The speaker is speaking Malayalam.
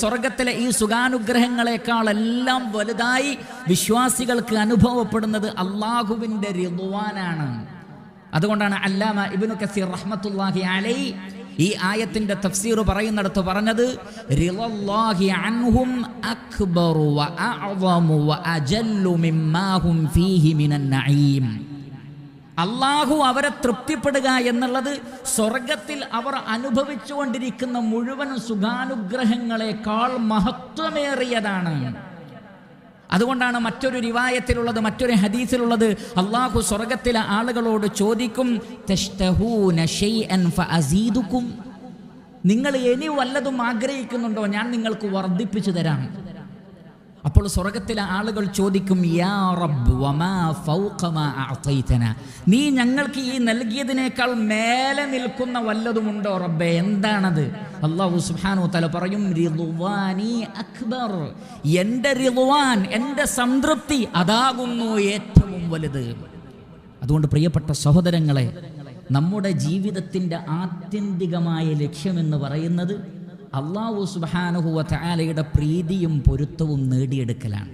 സ്വർഗത്തിലെ ഈ സുഖാനുഗ്രഹങ്ങളെക്കാളെല്ലാം വലുതായി വിശ്വാസികൾക്ക് അനുഭവപ്പെടുന്നത് അല്ലാഹുവിൻ്റെ റിദ്വാനാണ്. അതുകൊണ്ടാണ് അല്ലാമ ഇബ്നു കസീർ റഹ്മത്തുള്ളാഹി അലൈഹി ഈ ആയത്തിന്റെ തഫ്സീർ പറയുന്നിടത്ത് പറഞ്ഞത് റിളല്ലാഹി അൻഹും അക്ബറു വ അഅ്ളമു വ അജല്ലു മിമ്മാ ഹും ഫീഹി മിനൻ നഈം. അല്ലാഹു അവരെ തൃപ്തിപ്പെടുക എന്നുള്ളത് സ്വർഗത്തിൽ അവർ അനുഭവിച്ചുകൊണ്ടിരിക്കുന്ന മുഴുവൻ സുഖാനുഗ്രഹങ്ങളെക്കാൾ മഹത്വമേറിയതാണ്. അതുകൊണ്ടാണ് മറ്റൊരു റിവായത്തിലുള്ളത്, മറ്റൊരു ഹദീസിലുള്ളത്, അല്ലാഹു സ്വർഗത്തിലെ ആളുകളോട് ചോദിക്കും, തശ്തഹൂന ശൈഅൻ ഫഅസീദുക്കും, നിങ്ങൾ ഇനി വല്ലതും ആഗ്രഹിക്കുന്നുണ്ടോ, ഞാൻ നിങ്ങൾക്ക് വർദ്ധിപ്പിച്ചു തരാം. അപ്പോൾ സ്വർഗത്തിലെ ആളുകൾ ചോദിക്കും, യാ റബ്ബ് വമാ ഫൗഖ മാ അഅതൈതന, നീ ഞങ്ങൾക്ക് ഈ നൽകിയതിനേക്കാൾ മേലെ നിൽക്കുന്ന വല്ലതുമുണ്ടോ റബ്ബേ, എന്താണത്? അല്ലാഹു സുബ്ഹാനഹു വ തആല പറയും, റിദ്വാനി അക്ബർ, എൻ്റെ റിദ്വാൻ, എൻ്റെ സംതൃപ്തി അതാകുന്നു ഏറ്റവും വലുത്. അതുകൊണ്ട് പ്രിയപ്പെട്ട സഹോദരങ്ങളെ, നമ്മുടെ ജീവിതത്തിൻ്റെ ആത്യന്തികമായ ലക്ഷ്യമെന്ന് പറയുന്നത് അല്ലാഹു സുബ്ഹാനഹു വ തആലയുടെ പ്രീതിയും പൊരുത്തവും നേടിയെടുക്കലാണ്.